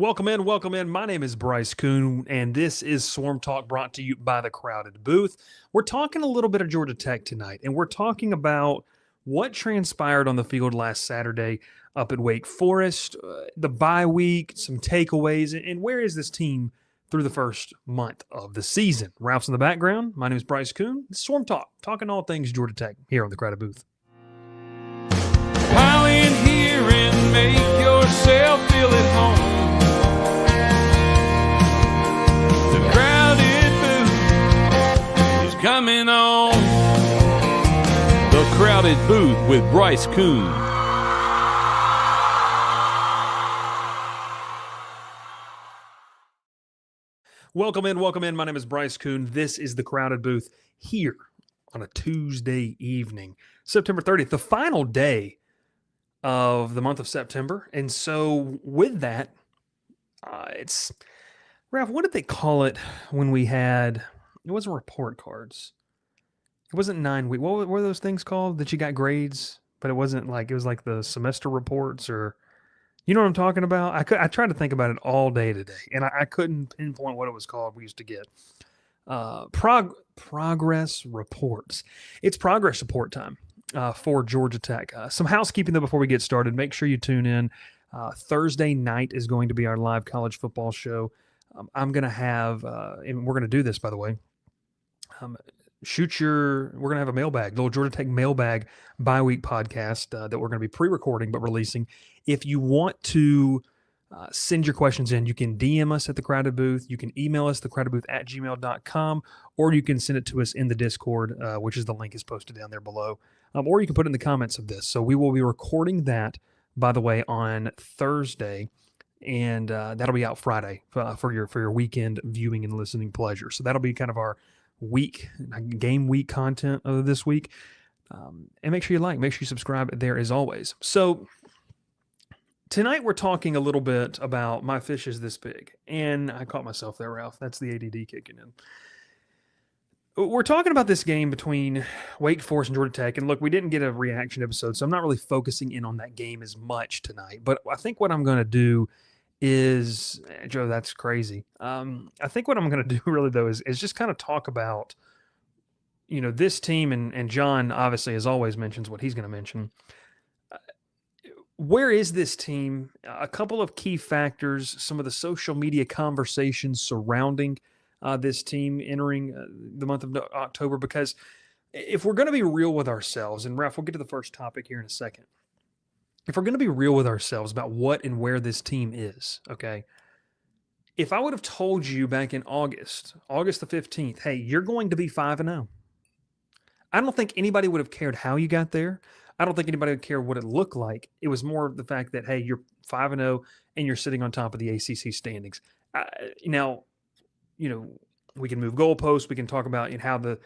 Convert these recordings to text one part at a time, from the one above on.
Welcome in, welcome in. My name is Bryce Kuhn, and this is Swarm Talk brought to you by the Crowded Booth. We're talking a little bit of Georgia Tech tonight, and we're talking about what transpired on the field last Saturday up at Wake Forest, the bye week, some takeaways, and where is this team through the first month of the season. Ralph's in the background. My name is Bryce Kuhn. This is Swarm Talk, talking all things Georgia Tech here on the Crowded Booth. Pile in here and make yourself feel at home. The Crowded Booth is coming on. The Crowded Booth with Bryce Kuhn. Welcome in, welcome in. My name is Bryce Kuhn. This is the Crowded Booth here on a Tuesday evening, September 30th, the final day of the month of September. And so with that, it's, Ralph, what did they call it when we had, it wasn't report cards. It wasn't 9 week. What were those things called that you got grades, but it wasn't like, it was like the semester reports or, you know what I'm talking about? I tried to think about it all day today, and I couldn't pinpoint what it was called we used to get. Progress reports. It's progress report time for Georgia Tech. Some housekeeping, though, before we get started. Make sure you tune in. Thursday night is going to be our live college football show. I'm going to have, and we're going to do this, by the way, we're going to have a mailbag, little Georgia Tech mailbag bi-week podcast that we're going to be pre-recording but releasing. If you want to send your questions in, you can DM us at the Crowded Booth. You can email us, thecrowdedbooth@gmail.com, or you can send it to us in the Discord, which is the link is posted down there below. Or you can put it in the comments of this. So we will be recording that, by the way, on Thursday, and that'll be out Friday for your weekend viewing and listening pleasure. So that'll be kind of our game week content of this week. And make sure you make sure you subscribe there as always. So tonight we're talking a little bit about my fish is this big. And I caught myself there, Ralph. That's the ADD kicking in. We're talking about this game between Wake Forest and Georgia Tech. And look, we didn't get a reaction episode, so I'm not really focusing in on that game as much tonight. But I think what I'm going to do is, Joe, that's crazy. I think what I'm going to do really, though, is just kind of talk about, this team. And John, obviously, as always, mentions what he's going to mention. Where is this team? A couple of key factors, some of the social media conversations surrounding this team entering the month of October, because if we're going to be real with ourselves, and Ralph, we'll get to the first topic here in a second. If we're going to be real with ourselves about what and where this team is, okay, if I would have told you back in August the 15th, hey, you're going to be 5-0, I don't think anybody would have cared how you got there. I don't think anybody would care what it looked like. It was more the fact that, hey, you're 5-0 and you're sitting on top of the ACC standings. Now, we can move goalposts. We can talk about how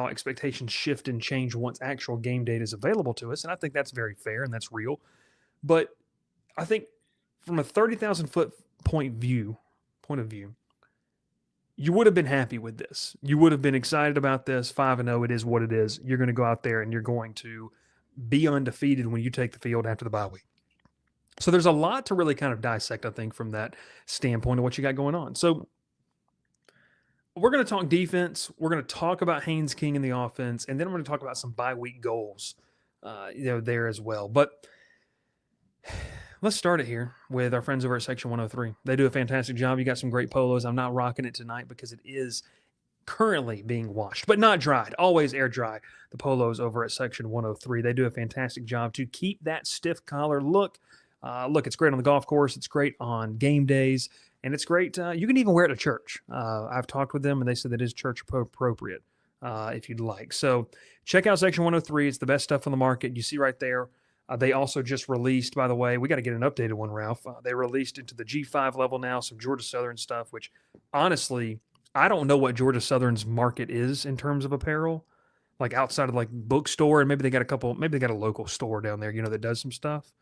expectations shift and change once actual game data is available to us. And I think that's very fair and that's real. But I think from a 30,000-foot point of view, you would have been happy with this. You would have been excited about this. 5-0, it is what it is. You're going to go out there and you're going to be undefeated when you take the field after the bye week. So there's a lot to really kind of dissect, I think, from that standpoint of what you got going on. So we're going to talk defense. We're going to talk about Haynes King in the offense, and then we're going to talk about some bye-week goals, there as well. But let's start it here with our friends over at Section 103. They do a fantastic job. You got some great polos. I'm not rocking it tonight because it is currently being washed, but not dried. Always air dry. The polos over at Section 103. They do a fantastic job to keep that stiff collar look. It's great on the golf course. It's great on game days. And it's great. You can even wear it to church. I've talked with them, and they said that is church appropriate if you'd like. So check out Section 103. It's the best stuff on the market. You see right there. They also just released, by the way, we got to get an updated one, Ralph. They released into the G5 level now, some Georgia Southern stuff, which honestly, I don't know what Georgia Southern's market is in terms of apparel, like outside of like bookstore. And maybe they got a local store down there, that does some stuff.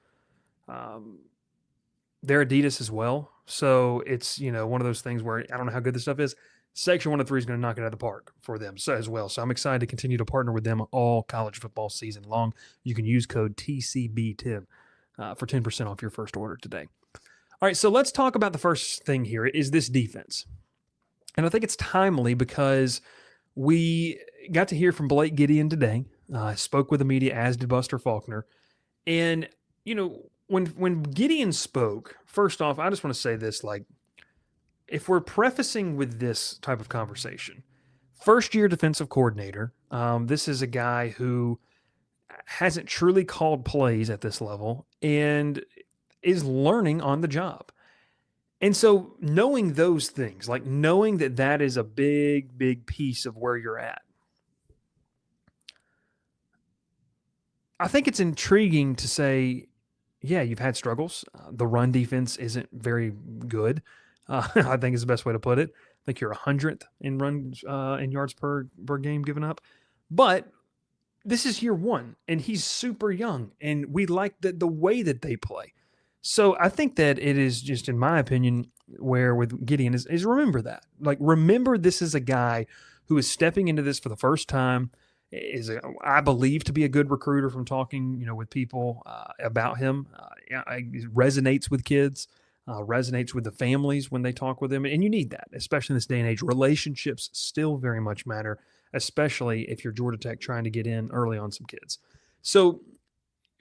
They're Adidas as well. So it's, one of those things where I don't know how good this stuff is. Section 103 is going to knock it out of the park for them as well. So I'm excited to continue to partner with them all college football season long. You can use code TCB10 for 10% off your first order today. All right, so let's talk about the first thing here is this defense. And I think it's timely because we got to hear from Blake Gideon today. Spoke with the media, as did Buster Faulkner. And, when Gideon spoke, first off, I just want to say this, like, if we're prefacing with this type of conversation, first-year defensive coordinator, this is a guy who hasn't truly called plays at this level and is learning on the job. And so knowing those things, like knowing that that is a big, big piece of where you're at, I think it's intriguing to say, yeah, you've had struggles. The run defense isn't very good. I think is the best way to put it. I think you're 100th in runs in yards per game given up. But this is year one, and he's super young, and we like the way that they play. So I think that it is just, in my opinion, where with Gideon is remember that. Like, remember this is a guy who is stepping into this for the first time, I believe to be a good recruiter from talking, with people about him. It resonates with kids, resonates with the families when they talk with him. And you need that, especially in this day and age. Relationships still very much matter, especially if you're Georgia Tech trying to get in early on some kids. So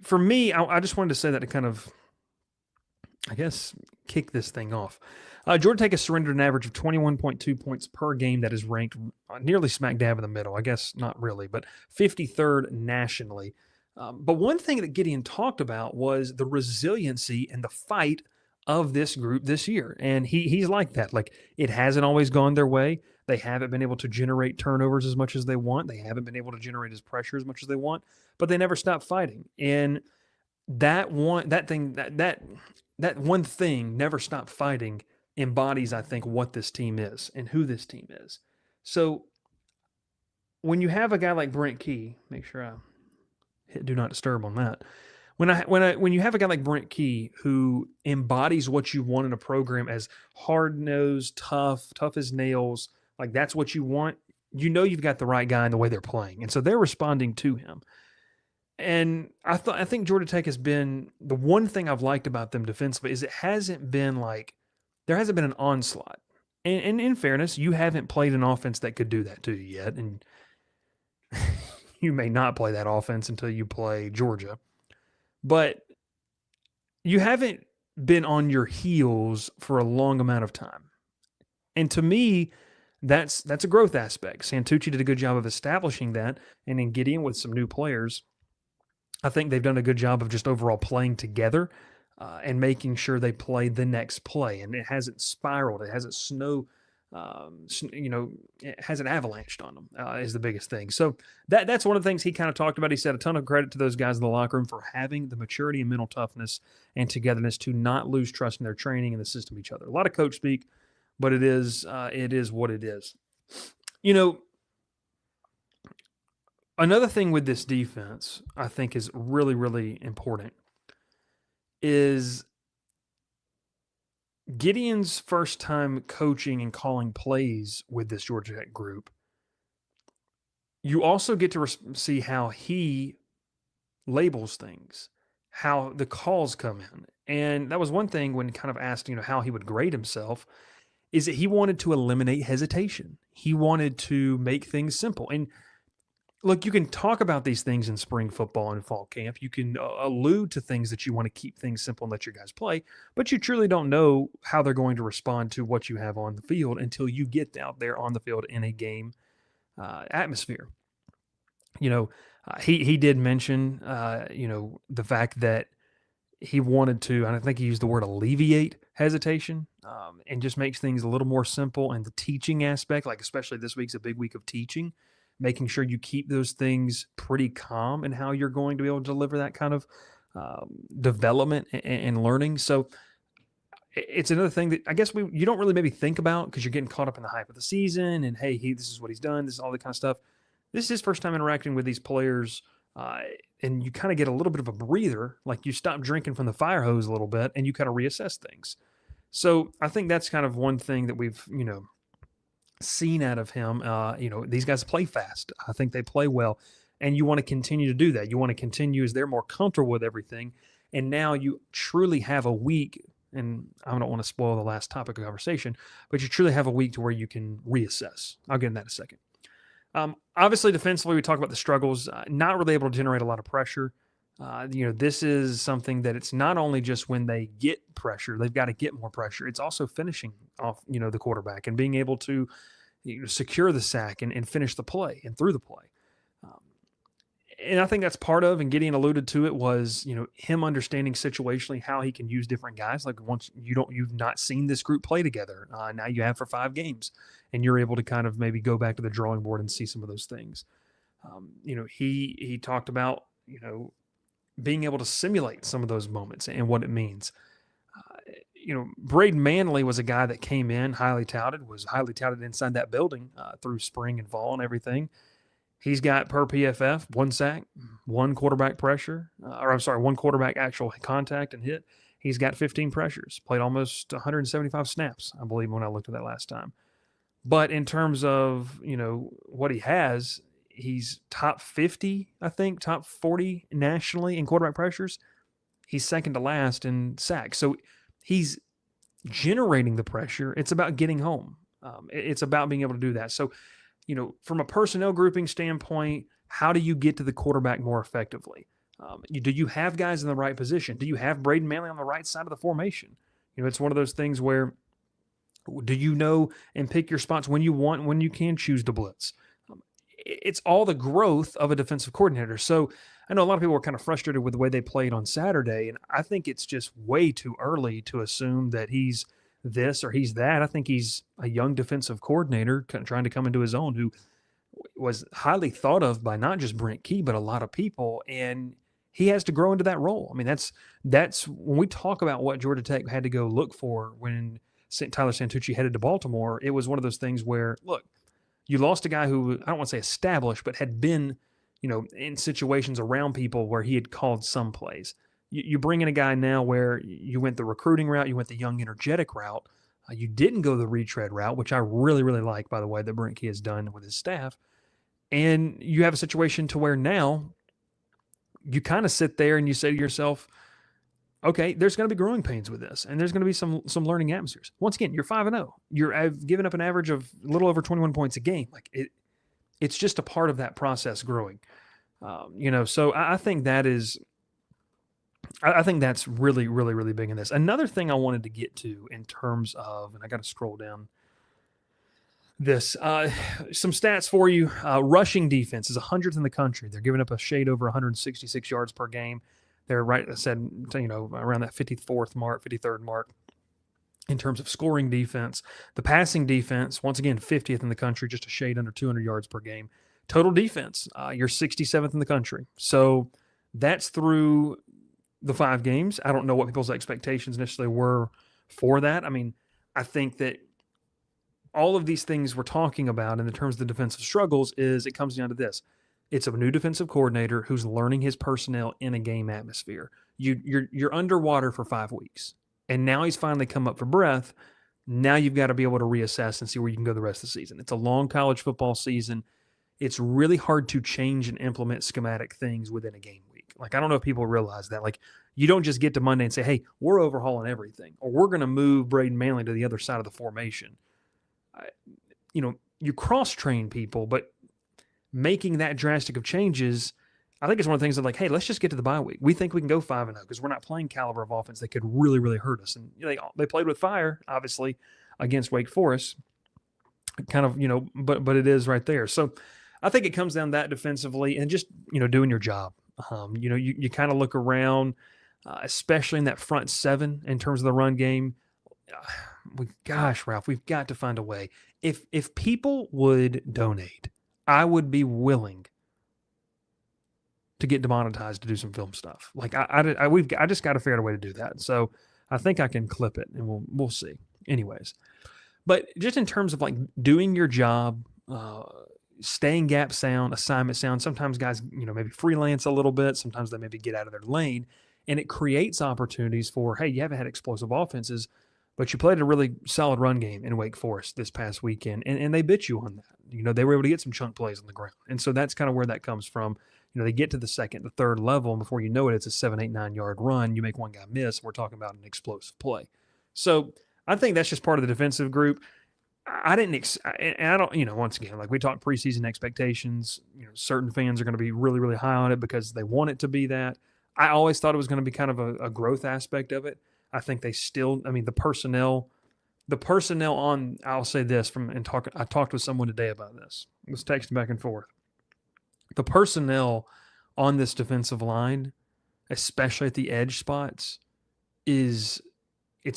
for me, I just wanted to say that to kind of, I guess, kick this thing off. Georgia Tech has surrendered an average of 21.2 points per game. That is ranked nearly smack dab in the middle. I guess not really, but 53rd nationally. But one thing that Gideon talked about was the resiliency and the fight of this group this year. And he's like that. Like, it hasn't always gone their way. They haven't been able to generate turnovers as much as they want. They haven't been able to generate as pressure as much as they want, but they never stop fighting. And that one thing, never stop fighting, embodies, I think, what this team is and who this team is. So when you have a guy like Brent Key, make sure I hit do not disturb on that. When you have a guy like Brent Key who embodies what you want in a program as hard-nosed, tough as nails, like that's what you want, you've got the right guy in the way they're playing. And so they're responding to him. And I think Georgia Tech has been, the one thing I've liked about them defensively is it hasn't been like, there hasn't been an onslaught. And in fairness, you haven't played an offense that could do that to you yet. And you may not play that offense until you play Georgia. But you haven't been on your heels for a long amount of time. And to me, that's a growth aspect. Santucci did a good job of establishing that. And in Gideon with some new players, I think they've done a good job of just overall playing together and making sure they play the next play. And it hasn't spiraled. It hasn't it hasn't avalanched on them is the biggest thing. So that's one of the things he kind of talked about. He said a ton of credit to those guys in the locker room for having the maturity and mental toughness and togetherness to not lose trust in their training and the system of each other. A lot of coach speak, but it is what it is. Another thing with this defense I think is really, really important is Gideon's first time coaching and calling plays with this Georgia Tech group. You also get to see how he labels things, how the calls come in. And that was one thing when kind of asked, how he would grade himself, is that he wanted to eliminate hesitation. He wanted to make things simple. And look, you can talk about these things in spring football and fall camp. You can allude to things that you want to keep things simple and let your guys play, but you truly don't know how they're going to respond to what you have on the field until you get out there on the field in a game atmosphere. He did mention, the fact that he wanted to, and I think he used the word alleviate hesitation and just makes things a little more simple. And the teaching aspect, like especially this week's a big week of teaching, making sure you keep those things pretty calm in how you're going to be able to deliver that kind of development and learning. So it's another thing that I guess you don't really maybe think about because you're getting caught up in the hype of the season and, hey, this is what he's done. This is all that kind of stuff. This is his first time interacting with these players, and you kind of get a little bit of a breather, like you stop drinking from the fire hose a little bit and you kind of reassess things. So I think that's kind of one thing that we've, seen out of him. These guys play fast. I think they play well, and you want to continue to do that. You want to continue as they're more comfortable with everything. And now you truly have a week and I don't want to spoil the last topic of conversation, but you truly have a week to where you can reassess. I'll get in that in a second. Obviously, defensively, we talk about the struggles, not really able to generate a lot of pressure. This is something that it's not only just when they get pressure, they've got to get more pressure. It's also finishing off, the quarterback and being able to secure the sack and finish the play and through the play. And I think that's part of, and Gideon alluded to it, was, him understanding situationally how he can use different guys. Like once you've not seen this group play together. Now you have for 5 games, and you're able to kind of maybe go back to the drawing board and see some of those things. He talked about, being able to simulate some of those moments and what it means. Braden Manley was a guy that came in was highly touted inside that building through spring and fall and everything. He's got per PFF 1 sack, 1 quarterback pressure, 1 quarterback actual contact and hit. He's got 15 pressures, played almost 175 snaps, I believe, when I looked at that last time. But in terms of, what he has, he's top 50, I think, top 40 nationally in quarterback pressures. He's second to last in sacks. So he's generating the pressure. It's about getting home. It's about being able to do that. So, from a personnel grouping standpoint, how do you get to the quarterback more effectively? Do you have guys in the right position? Do you have Braden Manley on the right side of the formation? It's one of those things where do you know and pick your spots when you can choose to blitz? It's all the growth of a defensive coordinator. So I know a lot of people were kind of frustrated with the way they played on Saturday, and I think it's just way too early to assume that he's this or he's that. I think he's a young defensive coordinator trying to come into his own, who was highly thought of by not just Brent Key, but a lot of people, and he has to grow into that role. I mean, that's when we talk about what Georgia Tech had to go look for when Tyler Santucci headed to Baltimore. It was one of those things where, look, you lost a guy who, I don't want to say established, but had been, in situations around people where he had called some plays. You bring in a guy now where you went the recruiting route, you went the young, energetic route. You didn't go the retread route, which I really, really like, by the way, that Brent Key has done with his staff. And you have a situation to where now you kind of sit there and you say to yourself, okay, there's going to be growing pains with this, and there's going to be some learning atmospheres. Once again, you're 5-0. I've given up an average of a little over 21 points a game. Like it's just a part of that process growing. So I think that is. I think that's really, really, really big in this. Another thing I wanted to get to in terms of, and I got to scroll down this, some stats for you. Rushing defense is 100th in the country. They're giving up a shade over 166 yards per game. They're right, I said, around that 54th mark, 53rd mark in terms of scoring defense. The passing defense, once again, 50th in the country, just a shade under 200 yards per game. Total defense, you're 67th in the country. So that's through the 5 games. I don't know what people's expectations necessarily were for that. I mean, I think that all of these things we're talking about in the terms of the defensive struggles it comes down to this. It's a new defensive coordinator who's learning his personnel in a game atmosphere. You're underwater for 5 weeks, and now he's finally come up for breath. Now you've got to be able to reassess and see where you can go the rest of the season. It's a long college football season. It's really hard to change and implement schematic things within a game week. Like, I don't know if people realize that. Like, you don't just get to Monday and say, hey, we're overhauling everything, or we're going to move Braden Manley to the other side of the formation. You cross-train people, but making that drastic of changes, I think it's one of the things that, like, hey, let's just get to the bye week. We think we can go 5-0 because we're not playing caliber of offense that could really, really hurt us. And they played with fire, obviously, against Wake Forest. Kind of, but it is right there. So I think it comes down to that defensively and just, doing your job. You kind of look around, especially in that front 7 in terms of the run game. Ralph, we've got to find a way. If people would donate, I would be willing to get demonetized to do some film stuff. Like I just got to figure out a way to do that. So I think I can clip it, and we'll see. Anyways, but just in terms of like doing your job, staying gap sound, assignment sound. Sometimes guys, maybe freelance a little bit. Sometimes they maybe get out of their lane, and it creates opportunities for, hey, you haven't had explosive offenses, but you played a really solid run game in Wake Forest this past weekend, and they bit you on that. They were able to get some chunk plays on the ground. And so that's kind of where that comes from. They get to the second, the third level, and before you know it, it's a 7, 8, 9 yard run. You make one guy miss, and we're talking about an explosive play. So I think that's just part of the defensive group. I didn't, and I don't, once again, like we talked preseason expectations, certain fans are going to be really, really high on it because they want it to be that. I always thought it was going to be kind of a growth aspect of it. I think they still, I mean, the personnel on, I'll say this I talked with someone today about this. I was texting back and forth. The personnel on this defensive line, especially at the edge spots, it's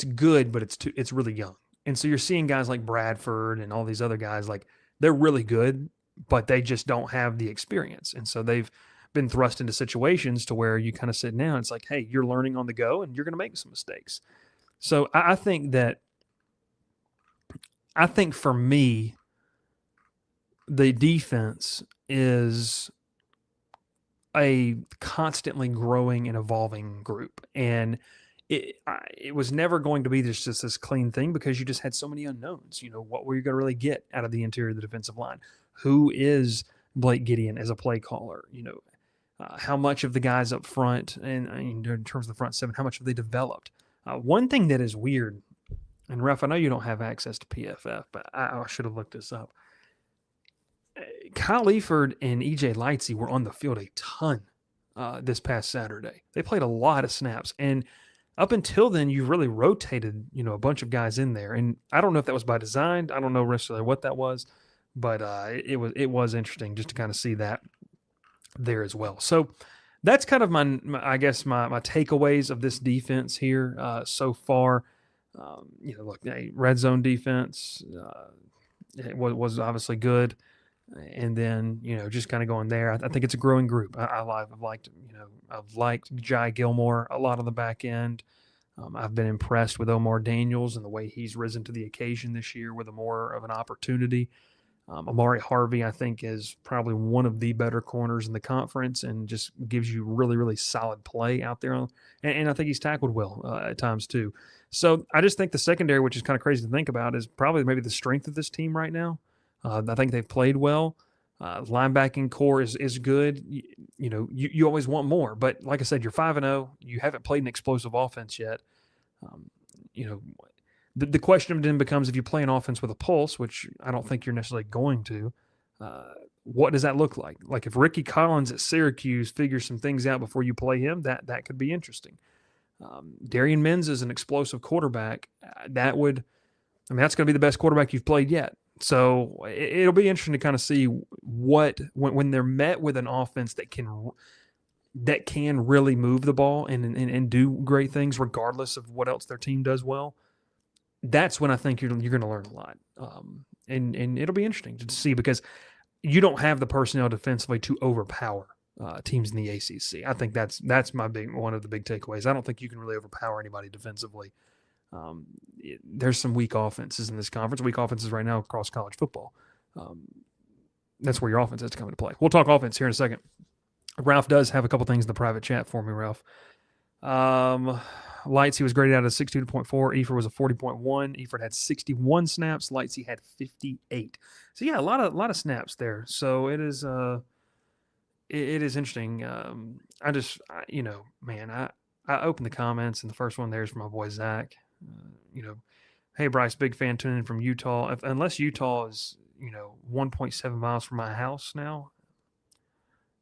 good, but it's really young. And so you're seeing guys like Bradford and all these other guys, like they're really good, but they just don't have the experience. And so they've been thrust into situations to where you kind of sit down. It's like, hey, you're learning on the go and you're going to make some mistakes. So I think for me, the defense is a constantly growing and evolving group. And it was never going to be just this clean thing because you just had so many unknowns. What were you going to really get out of the interior of the defensive line? Who is Blake Gideon as a play caller? How much of the guys up front and in terms of the front seven, how much have they developed? One thing that is weird, and Ref, I know you don't have access to PFF, but I should have looked this up. Kyle Eiford and EJ Lightsey were on the field a ton this past Saturday. They played a lot of snaps, and up until then, you really rotated, a bunch of guys in there. And I don't know if that was by design. I don't know necessarily what that was, but it was interesting just to kind of see that there as well. So that's kind of my takeaways of this defense here so far. Look, red zone defense it was obviously good. And then, just kind of going there. I think it's a growing group. I've liked Jai Gilmore a lot on the back end. I've been impressed with Omar Daniels and the way he's risen to the occasion this year with more of an opportunity. Amari Harvey, I think, is probably one of the better corners in the conference and just gives you really, really solid play out there. And I think he's tackled well at times too. So I just think the secondary, which is kind of crazy to think about, is probably maybe the strength of this team right now. I think they've played well. Linebacking core is good. You always want more, but like I said, you're 5-0. You haven't played an explosive offense yet. The question then becomes if you play an offense with a pulse, which I don't think you're necessarily going to. What does that look like? Like if Ricky Collins at Syracuse figures some things out before you play him, that could be interesting. Darian Mims is an explosive quarterback. That's going to be the best quarterback you've played yet. So it'll be interesting to kind of see when they're met with an offense that can really move the ball and do great things regardless of what else their team does well. That's when I think you're going to learn a lot, and it'll be interesting to see because you don't have the personnel defensively to overpower teams in the ACC. I think that's one of the big takeaways. I don't think you can really overpower anybody defensively. There's some weak offenses in this conference. Weak offenses right now across college football. That's where your offense has to come into play. We'll talk offense here in a second. Ralph does have a couple things in the private chat for me, Ralph. Lightsey was graded out as 62.4. Eiford was a 40.1. Eiford had 61 snaps. Lightsey had 58. So yeah, a lot of snaps there. So it is interesting. I opened the comments and the first one there is from my boy Zach. Hey Bryce, big fan tuning in from Utah. Unless Utah is 1.7 miles from my house now,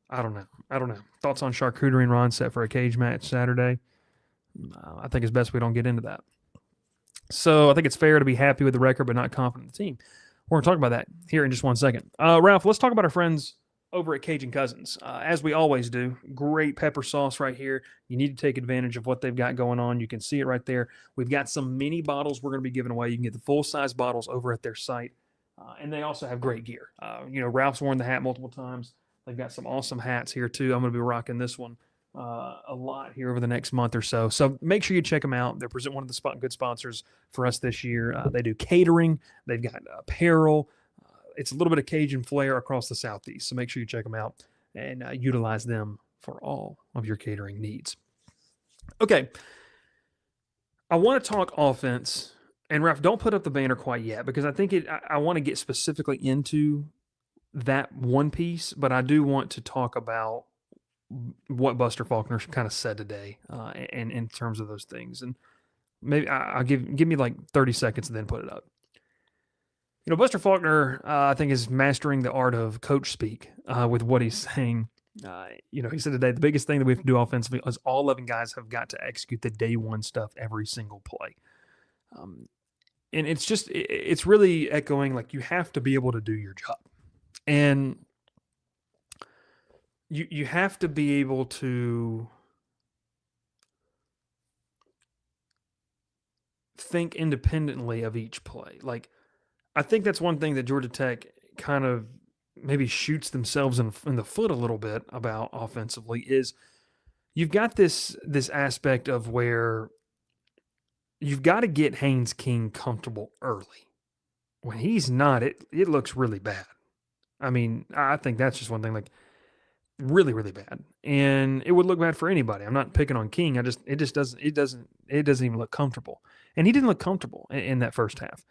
I don't know. Thoughts on charcuterie and Ron set for a cage match Saturday? I think it's best we don't get into that. So I think it's fair to be happy with the record but not confident in the team. We're going to talk about that here in just 1 second. Ralph, let's talk about our friends over at Cajun Cousins. As we always do, great pepper sauce right here. You need to take advantage of what they've got going on. You can see it right there. We've got some mini bottles we're going to be giving away. You can get the full-size bottles over at their site. And they also have great gear. Ralph's worn the hat multiple times. They've got some awesome hats here, too. I'm going to be rocking this one a lot here over the next month or so. So make sure you check them out. They're one of the good sponsors for us this year. They do catering. They've got apparel. It's a little bit of Cajun flair across the Southeast. So make sure you check them out and utilize them for all of your catering needs. Okay. I want to talk offense. And Ralph, don't put up the banner quite yet because I think I want to get specifically into that one piece, but I do want to talk about what Buster Faulkner kind of said today and in terms of those things. And Maybe I'll give me like 30 seconds and then put it up. Buster Faulkner, I think, is mastering the art of coach speak with what he's saying. He said today the biggest thing that we have to do offensively is all 11 guys have got to execute the day one stuff every single play. And it's really echoing, like, you have to be able to do your job. And you have to be able to think independently of each play. Like, I think that's one thing that Georgia Tech kind of maybe shoots themselves in the foot a little bit about offensively is you've got this aspect of where you've got to get Haynes King comfortable early. When he's not, it looks really bad. I mean, I think that's just one thing, like, really, really bad. And it would look bad for anybody. I'm not picking on King. It doesn't even look comfortable. And he didn't look comfortable in that first half.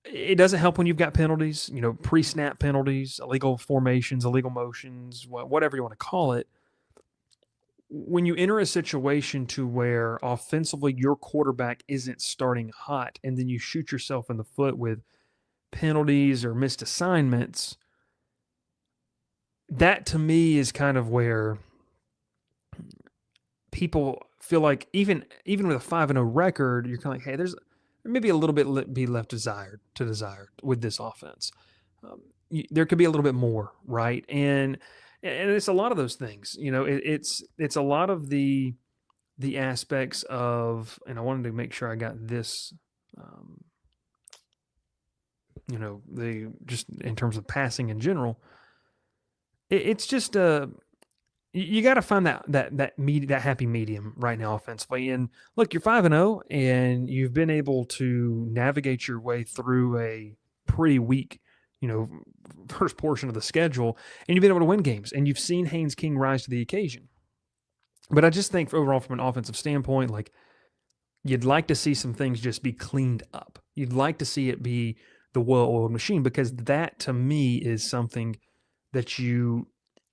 It doesn't help when you've got penalties, pre-snap penalties, illegal formations, illegal motions, whatever you want to call it. When you enter a situation to where offensively your quarterback isn't starting hot and then you shoot yourself in the foot with penalties or missed assignments, that to me is kind of where people feel like even with a 5-0 record, you're kind of like, hey, there's maybe a little bit be left desired with this offense. There could be a little bit more, right? And it's a lot of those things. It's a lot of the aspects of, and I wanted to make sure I got this. Just in terms of passing in general, it's just you got to find that happy medium right now offensively. And look, you're 5-0, and you've been able to navigate your way through a pretty weak, first portion of the schedule, and you've been able to win games, and you've seen Haynes King rise to the occasion. But I just think overall, from an offensive standpoint, like, you'd like to see some things just be cleaned up. You'd like to see it be the well-oiled machine, because that to me is something that you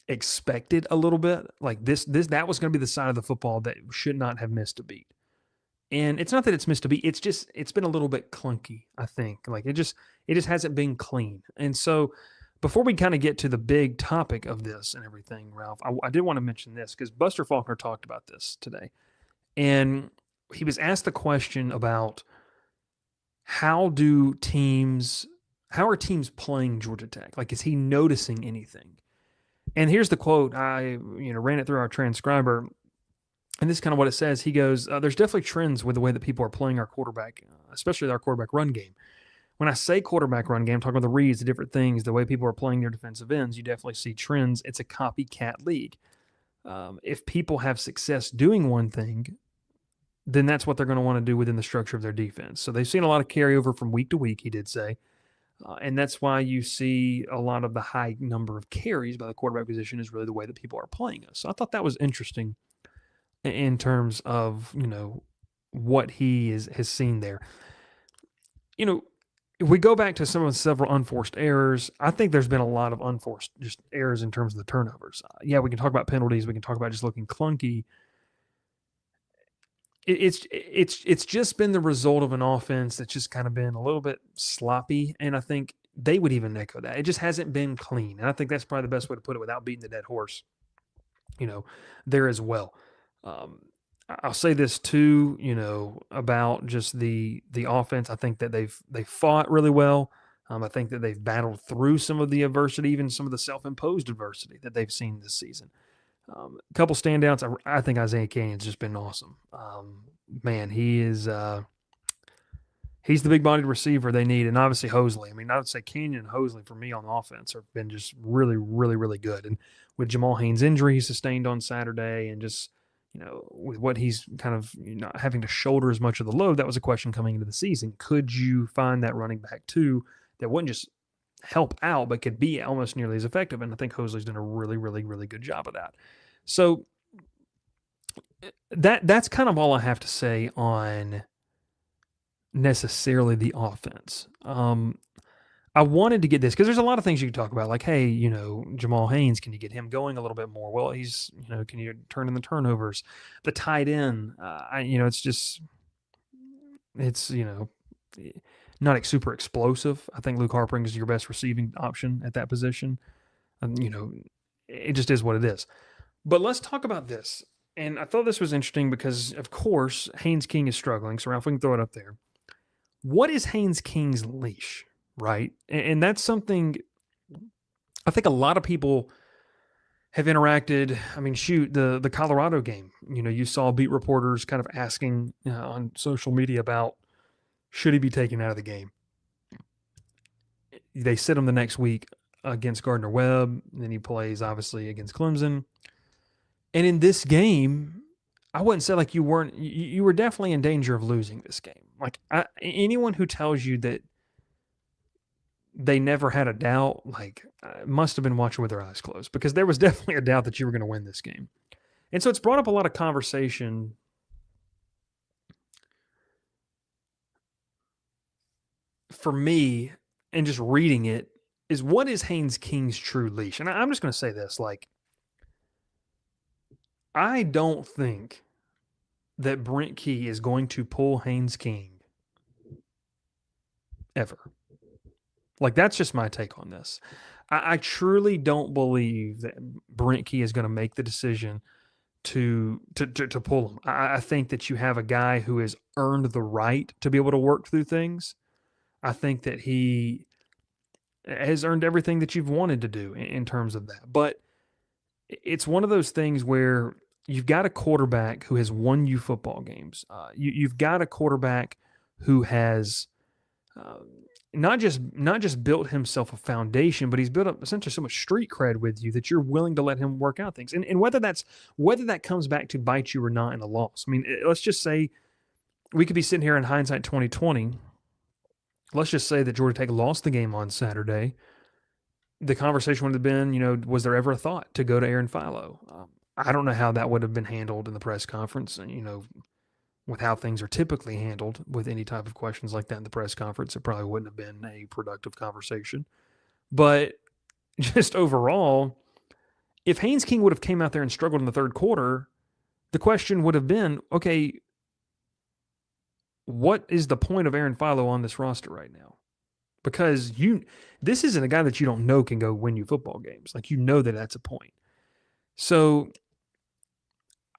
expected a little bit. Like that was going to be the side of the football that should not have missed a beat. And it's not that it's missed a beat. It's been a little bit clunky, I think. Like it just hasn't been clean. And so before we kind of get to the big topic of this and everything, Ralph, I did want to mention this because Buster Faulkner talked about this today. And he was asked the question about how are teams playing Georgia Tech? Like, is he noticing anything? And here's the quote. I ran it through our transcriber, and this is kind of what it says. He goes, there's definitely trends with the way that people are playing our quarterback, especially our quarterback run game. When I say quarterback run game, I'm talking about the reads, the different things, the way people are playing their defensive ends, you definitely see trends. It's a copycat league. If people have success doing one thing, then that's what they're going to want to do within the structure of their defense. So they've seen a lot of carryover from week to week, he did say. And that's why you see a lot of the high number of carries by the quarterback position is really the way that people are playing us. So I thought that was interesting in terms of, what he has seen there. If we go back to several unforced errors, I think there's been a lot of unforced just errors in terms of the turnovers. We can talk about penalties. We can talk about just looking clunky. It's just been the result of an offense that's just kind of been a little bit sloppy, and I think they would even echo that. It just hasn't been clean, and I think that's probably the best way to put it without beating the dead horse, there as well. I'll say this too, about just the offense. I think that they fought really well. I think that they've battled through some of the adversity, even some of the self-imposed adversity that they've seen this season. A couple standouts. I think Isaiah Canyon's just been awesome. Man, he is he's the big-bodied receiver they need, and obviously Hosley. I mean, I would say Canyon and Hosley for me on offense have been just really, really, really good. And with Jamal Haynes' injury he sustained on Saturday, and just with what he's kind of not having to shoulder as much of the load, that was a question coming into the season. Could you find that running back too that wouldn't just help out, but could be almost nearly as effective? And I think Hosley's done a really, really, really good job of that. So that's kind of all I have to say on necessarily the offense. I wanted to get this because there's a lot of things you can talk about, like, hey, Jamal Haynes, can you get him going a little bit more? Well, he's, can you turn in the turnovers? The tight end, it's just, It's, not super explosive. I think Luke Harpring is your best receiving option at that position. And, it just is what it is. But let's talk about this. And I thought this was interesting because, of course, Haynes King is struggling. So, Ralph, we can throw it up there. What is Haynes King's leash, right? And that's something I think a lot of people have interacted. I mean, shoot, the Colorado game, you saw beat reporters kind of asking on social media about should he be taken out of the game. They sit him the next week against Gardner Webb, and then he plays obviously against Clemson. And in this game, I wouldn't say like you weren't. You were definitely in danger of losing this game. Like anyone who tells you that they never had a doubt, like must have been watching with their eyes closed, because there was definitely a doubt that you were going to win this game. And so it's brought up a lot of conversation for me, and just reading it, is what is Haynes King's true leash? And I'm just going to say this, like, I don't think that Brent Key is going to pull Haynes King ever. Like, that's just my take on this. I truly don't believe that Brent Key is going to make the decision to pull him. I think that you have a guy who has earned the right to be able to work through things. I think that he has earned everything that you've wanted to do in terms of that. But it's one of those things where you've got a quarterback who has won you football games. You've got a quarterback who has not just built himself a foundation, but he's built up essentially so much street cred with you that you're willing to let him work out things. And whether that comes back to bite you or not in a loss. I mean, let's just say we could be sitting here in hindsight 2020. Let's just say that Georgia Tech lost the game on Saturday. The conversation would have been, was there ever a thought to go to Aaron Philo? I don't know how that would have been handled in the press conference, with how things are typically handled with any type of questions like that in the press conference. It probably wouldn't have been a productive conversation. But just overall, if Haynes King would have came out there and struggled in the third quarter, the question would have been, okay, what is the point of Aaron Philo on this roster right now? Because this isn't a guy that you don't know can go win you football games. Like, that's a point. So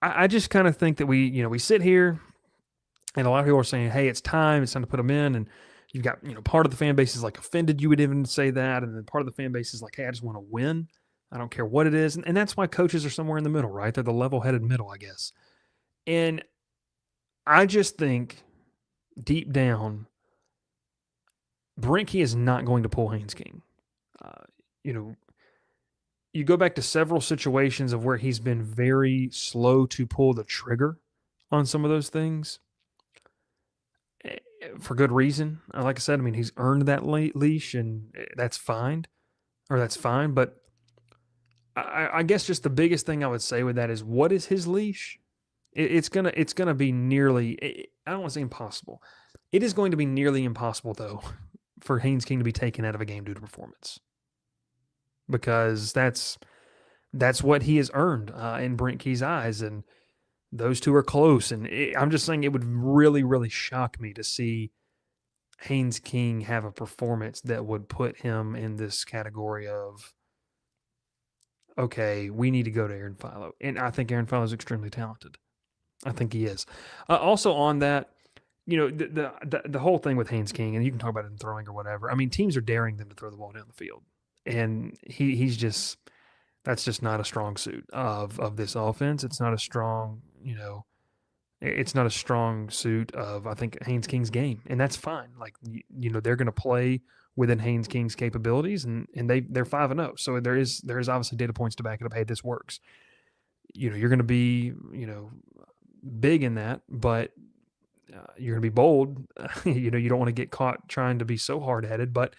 I just kind of think that we sit here, and a lot of people are saying, hey, it's time to put them in. And you've got, part of the fan base is like offended you would even say that. And then part of the fan base is like, hey, I just want to win. I don't care what it is. And that's why coaches are somewhere in the middle, right? They're the level-headed middle, I guess. And I just think deep down, Brent Key is not going to pull Haynes King. You go back to several situations of where he's been very slow to pull the trigger on some of those things for good reason. Like I said, I mean, he's earned that leash, and that's fine. But I guess just the biggest thing I would say with that is, what is his leash? It's gonna be nearly, I don't want to say impossible. It is going to be nearly impossible, though, for Haynes King to be taken out of a game due to performance, because that's what he has earned in Brent Key's eyes, and those two are close. And I'm just saying, it would really, really shock me to see Haynes King have a performance that would put him in this category of, okay, we need to go to Aaron Philo. And I think Aaron Philo is extremely talented. I think he is. Also on that, the whole thing with Haynes King, and you can talk about it in throwing or whatever. I mean, teams are daring them to throw the ball down the field, and that's just not a strong suit of this offense. It's not a strong, it's not a strong suit of, I think, Haynes King's game, and that's fine. Like, they're going to play within Haynes King's capabilities, and they're 5-0. So there is obviously data points to back it up. Hey, this works. You're going to be, big in that, but you're going to be bold. You don't want to get caught trying to be so hard-headed, but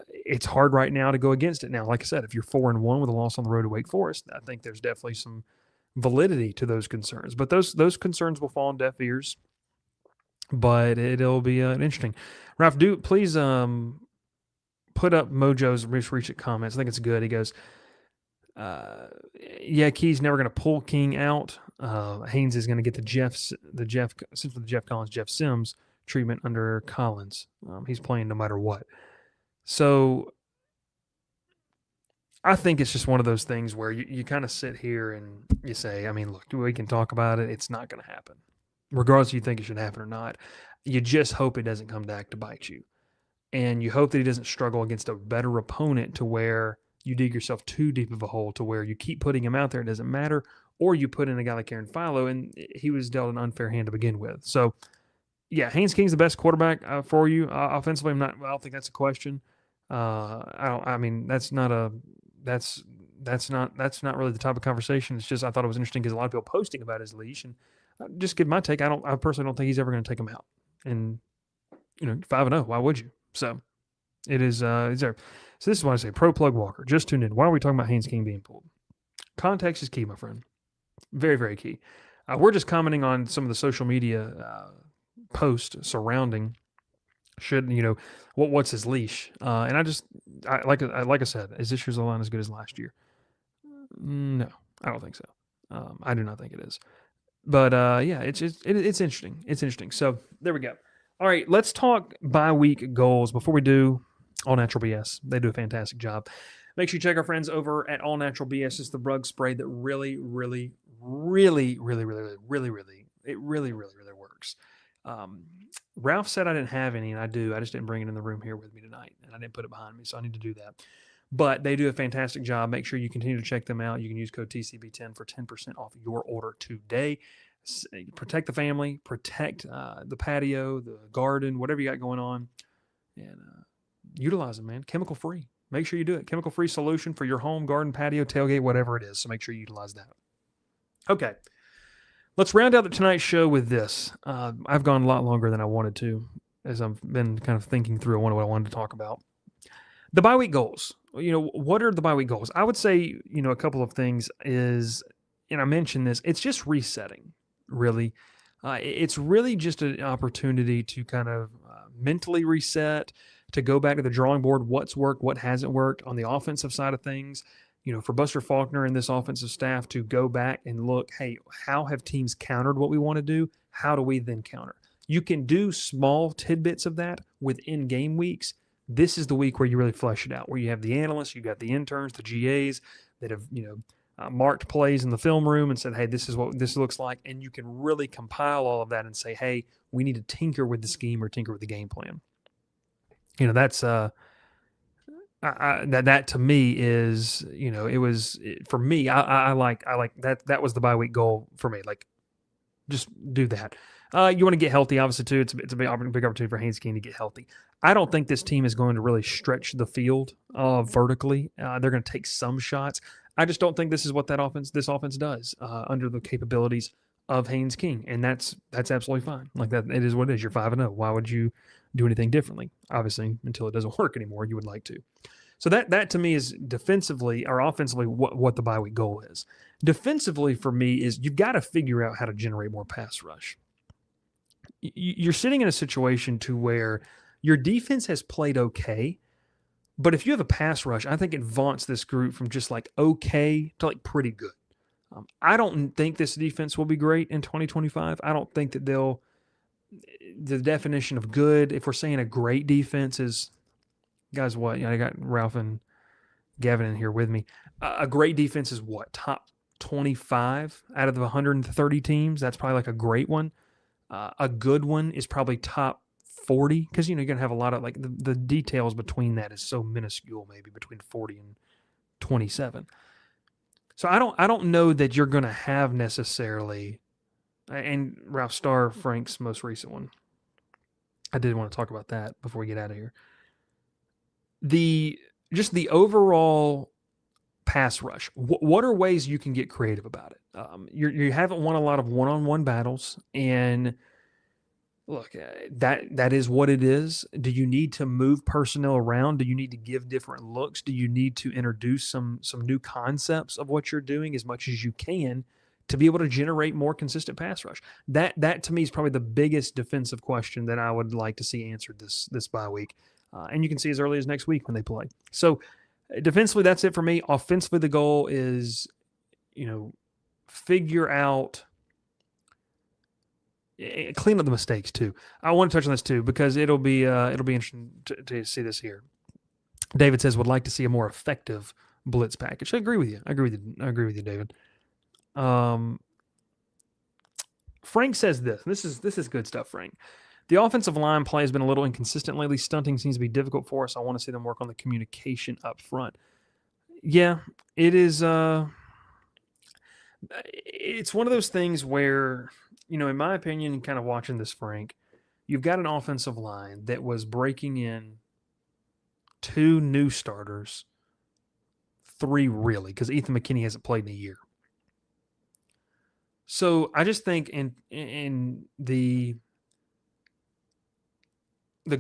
it's hard right now to go against it. Now, like I said, if you're 4-1 with a loss on the road to Wake Forest, I think there's definitely some validity to those concerns. But those concerns will fall on deaf ears. But it'll be interesting. Ralph, please put up Mojo's recent comments. I think it's good. He goes, yeah, Key's never going to pull King out. Haynes is going to get essentially the Jeff Collins, Jeff Sims treatment under Collins. He's playing no matter what. So I think it's just one of those things where you kind of sit here and you say, I mean, look, we can talk about it. It's not going to happen. Regardless if you think it should happen or not, you just hope it doesn't come back to bite you. And you hope that he doesn't struggle against a better opponent to where you dig yourself too deep of a hole to where you keep putting him out there, it doesn't matter, or you put in a guy like Aaron Philo, and he was dealt an unfair hand to begin with. So, yeah, Haynes King's the best quarterback for you offensively. I don't think that's a question. That's not really the type of conversation. It's just I thought it was interesting because a lot of people posting about his leash, and just give my take. I personally don't think he's ever going to take him out. And 5-0. Why would you? So it is. Is there? So this is why I say pro plug Walker. Just tuned in. Why are we talking about Haynes King being pulled? Context is key, my friend. Very, very key. We're just commenting on some of the social media posts surrounding what's his leash? And like I said, is this year's line as good as last year? No, I don't think so. I do not think it is. But yeah, it's interesting. It's interesting. So there we go. All right, let's talk bye-week goals. Before we do, All Natural BS. They do a fantastic job. Make sure you check our friends over at All Natural BS. It's the rug spray that really, really, really, really, really, really, really, really works. Ralph said I didn't have any, and I do. I just didn't bring it in the room here with me tonight, and I didn't put it behind me, so I need to do that. But they do a fantastic job. Make sure you continue to check them out. You can use code TCB10 for 10% off your order today. Protect the family, protect the patio, the garden, whatever you got going on, and utilize them, man. Chemical free. Make sure you do it. Chemical free solution for your home, garden, patio, tailgate, whatever it is. So make sure you utilize that. Okay. Let's round out tonight's show with this. I've gone a lot longer than I wanted to, as I've been kind of thinking through what I wanted to talk about. The bye week goals. What are the bye week goals? I would say, a couple of things is, and I mentioned this, it's just resetting, really. It's really just an opportunity to kind of mentally reset, to go back to the drawing board, what's worked, what hasn't worked on the offensive side of things. For Buster Faulkner and this offensive staff to go back and look, hey, how have teams countered what we want to do? How do we then counter? You can do small tidbits of that within game weeks. This is the week where you really flesh it out, where you have the analysts, you got the interns, the GAs that have, marked plays in the film room and said, hey, this is what this looks like. And you can really compile all of that and say, hey, we need to tinker with the scheme or tinker with the game plan. That's that to me is, for me, I like that. That was the bye week goal for me. Like, just do that. You want to get healthy, obviously, too. It's a big opportunity for Haynes King to get healthy. I don't think this team is going to really stretch the field vertically. They're going to take some shots. I just don't think this is what this offense does under the capabilities of Haynes King, and that's absolutely fine. Like that, it is what it is. You're 5-0. Why would you do anything differently? Obviously, until it doesn't work anymore, you would like to. So that to me is defensively or offensively what the bye week goal is. Defensively for me is you've got to figure out how to generate more pass rush. You're sitting in a situation to where your defense has played okay, but if you have a pass rush, I think it vaunts this group from just like okay to like pretty good. I don't think this defense will be great in 2025. I don't think that the definition of good, if we're saying a great defense is, guys, what? I got Ralph and Gavin in here with me. A great defense is what? Top 25 out of the 130 teams. That's probably like a great one. A good one is probably top 40 because, you're going to have a lot of like the details between that is so minuscule, maybe between 40 and 27. So I don't know that you're going to have necessarily, and Ralph Starr, Frank's most recent one. I did want to talk about that before we get out of here. The overall pass rush. What are ways you can get creative about it? You haven't won a lot of one-on-one battles, and look, that is what it is. Do you need to move personnel around? Do you need to give different looks? Do you need to introduce some new concepts of what you're doing as much as you can to be able to generate more consistent pass rush? That to me is probably the biggest defensive question that I would like to see answered this bye week. And you can see as early as next week when they play. So defensively, that's it for me. Offensively, the goal is, figure out clean up the mistakes too. I want to touch on this too because it'll be interesting to see this here. David says would like to see a more effective blitz package. I agree with you. I agree with you, David. Frank says this. This is good stuff, Frank. The offensive line play has been a little inconsistent lately. Stunting seems to be difficult for us. I want to see them work on the communication up front. Yeah, it is. It's one of those things where, in my opinion, kind of watching this, Frank, you've got an offensive line that was breaking in 2 new starters, 3 really, because Ethan McKinney hasn't played in a year. So I just think in the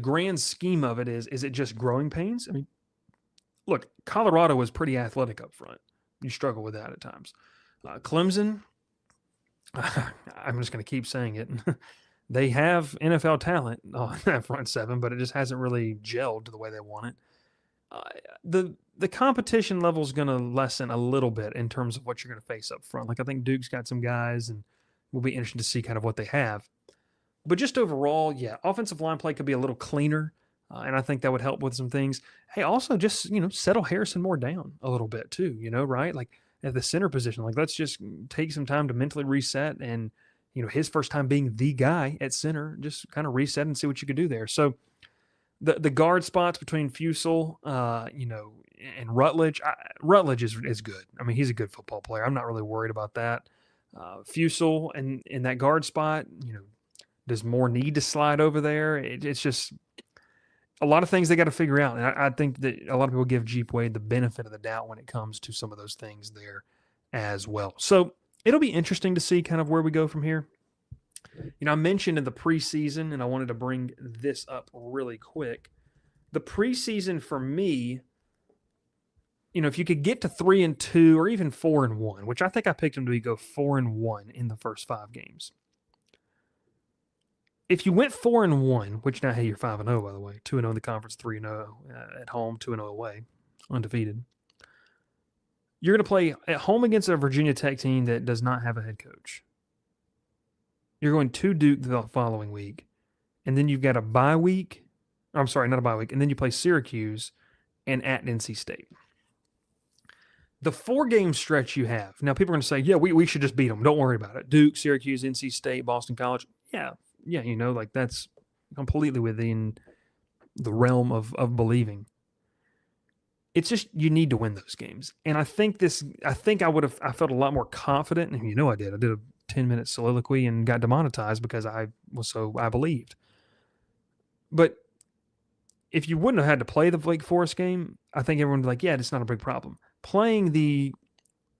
grand scheme of it is it just growing pains? I mean, look, Colorado was pretty athletic up front. You struggle with that at times. Clemson, I'm just going to keep saying it. They have NFL talent on that front 7, but it just hasn't really gelled to the way they want it. The competition level is going to lessen a little bit in terms of what you're going to face up front. Like I think Duke's got some guys, and we'll be interested to see kind of what they have. But just overall, yeah, offensive line play could be a little cleaner, and I think that would help with some things. Hey, also just, settle Harrison Moore down a little bit too, right? Like at the center position, like let's just take some time to mentally reset and, his first time being the guy at center, just kind of reset and see what you could do there. So the guard spots between Fusel, and Rutledge, Rutledge is good. I mean, he's a good football player. I'm not really worried about that. Fusel and in that guard spot, does Moore need to slide over there? It's just a lot of things they got to figure out. And I think that a lot of people give Jeep Wade the benefit of the doubt when it comes to some of those things there as well. So it'll be interesting to see kind of where we go from here. I mentioned in the preseason, and I wanted to bring this up really quick. The preseason for me, if you could get to 3-2 or even 4-1, which I think I picked them to go 4-1 in the first 5 games. If you went 4-1, which now, hey, you're 5-0, by the way, 2-0 in the conference, 3-0 at home, 2-0 away, undefeated. You're going to play at home against a Virginia Tech team that does not have a head coach. You're going to Duke the following week, and then you've got a bye week. I'm sorry, not a bye week. And then you play Syracuse and at NC State. The 4-game stretch you have. Now, people are going to say, yeah, we should just beat them. Don't worry about it. Duke, Syracuse, NC State, Boston College. Yeah, that's completely within the realm of believing. It's just you need to win those games. And I think I felt a lot more confident. And I did. I did a 10-minute soliloquy and got demonetized because I believed. But if you wouldn't have had to play the Wake Forest game, I think everyone would be like, yeah, it's not a big problem. Playing the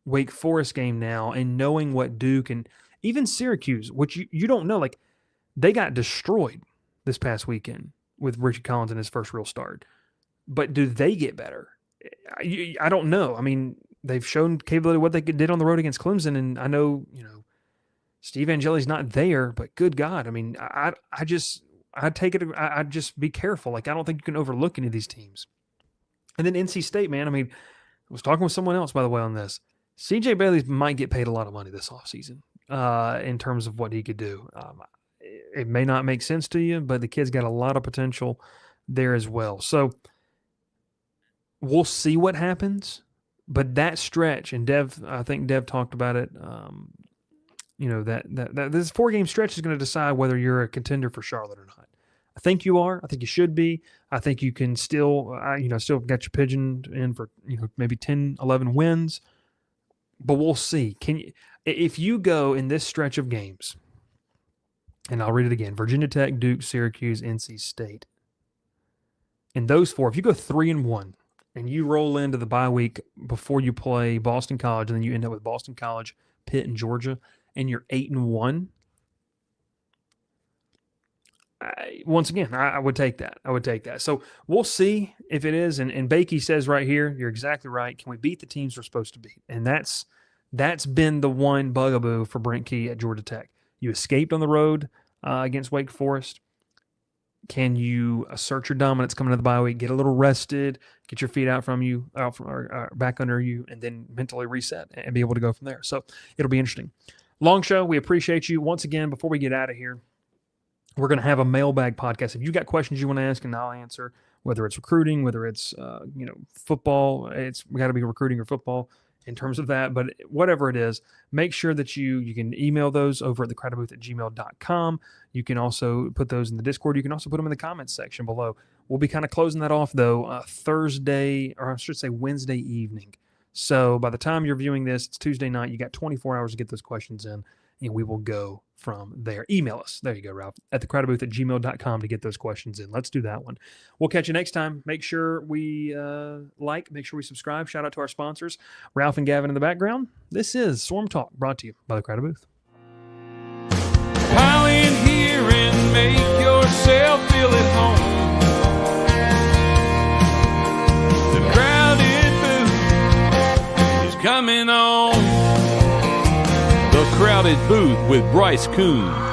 Wake Forest game now and knowing what Duke and even Syracuse, which you don't know, like they got destroyed this past weekend with Richie Collins in his first real start. But do they get better? I don't know. I mean, they've shown capability of what they did on the road against Clemson, and I know, Steve Angeli's not there, but good God, I mean, I'd just be careful. Like, I don't think you can overlook any of these teams. And then NC State, man, I mean, I was talking with someone else, by the way, on this. CJ Bailey might get paid a lot of money this offseason in terms of what he could do. It may not make sense to you, but the kid's got a lot of potential there as well. So we'll see what happens. But that stretch, and I think Dev talked about it, that this 4-game stretch is going to decide whether you're a contender for Charlotte or not. I think you are. I think you should be. I think you can still get your pigeon in for, maybe 10, 11 wins. But we'll see. If you go in this stretch of games, and I'll read it again, Virginia Tech, Duke, Syracuse, NC State. In those 4, if you go 3-1 and you roll into the bye week before you play Boston College, and then you end up with Boston College, Pitt, and Georgia, and you're 8-1, once again, I would take that. So we'll see if it is. And Bakey says right here, you're exactly right. Can we beat the teams we're supposed to beat? And that's been the one bugaboo for Brent Key at Georgia Tech. You escaped on the road against Wake Forest. Can you assert your dominance coming into the bye week, get a little rested, get your feet back under you, and then mentally reset and be able to go from there? So it'll be interesting. Long show. We appreciate you. Once again, before we get out of here, we're going to have a mailbag podcast. If you got questions you want to ask, and I'll answer, whether it's recruiting, whether it's football, we got to be recruiting or football in terms of that. But whatever it is, make sure that you can email those over at thecrowdedbooth@gmail.com. You can also put those in the Discord. You can also put them in the comments section below. We'll be kind of closing that off, though, Thursday, or I should say Wednesday evening. So by the time you're viewing this, it's Tuesday night. You got 24 hours to get those questions in, and we will go from there. Email us. There you go, Ralph, at thecrowdedbooth@gmail.com to get those questions in. Let's do that one. We'll catch you next time. Make sure we make sure we subscribe. Shout out to our sponsors, Ralph and Gavin in the background. This is Swarm Talk, brought to you by the Crowded Booth. Pile in here and make yourself feel at home. The Crowded Booth is coming on. The Crowded Booth with Bryce Coon.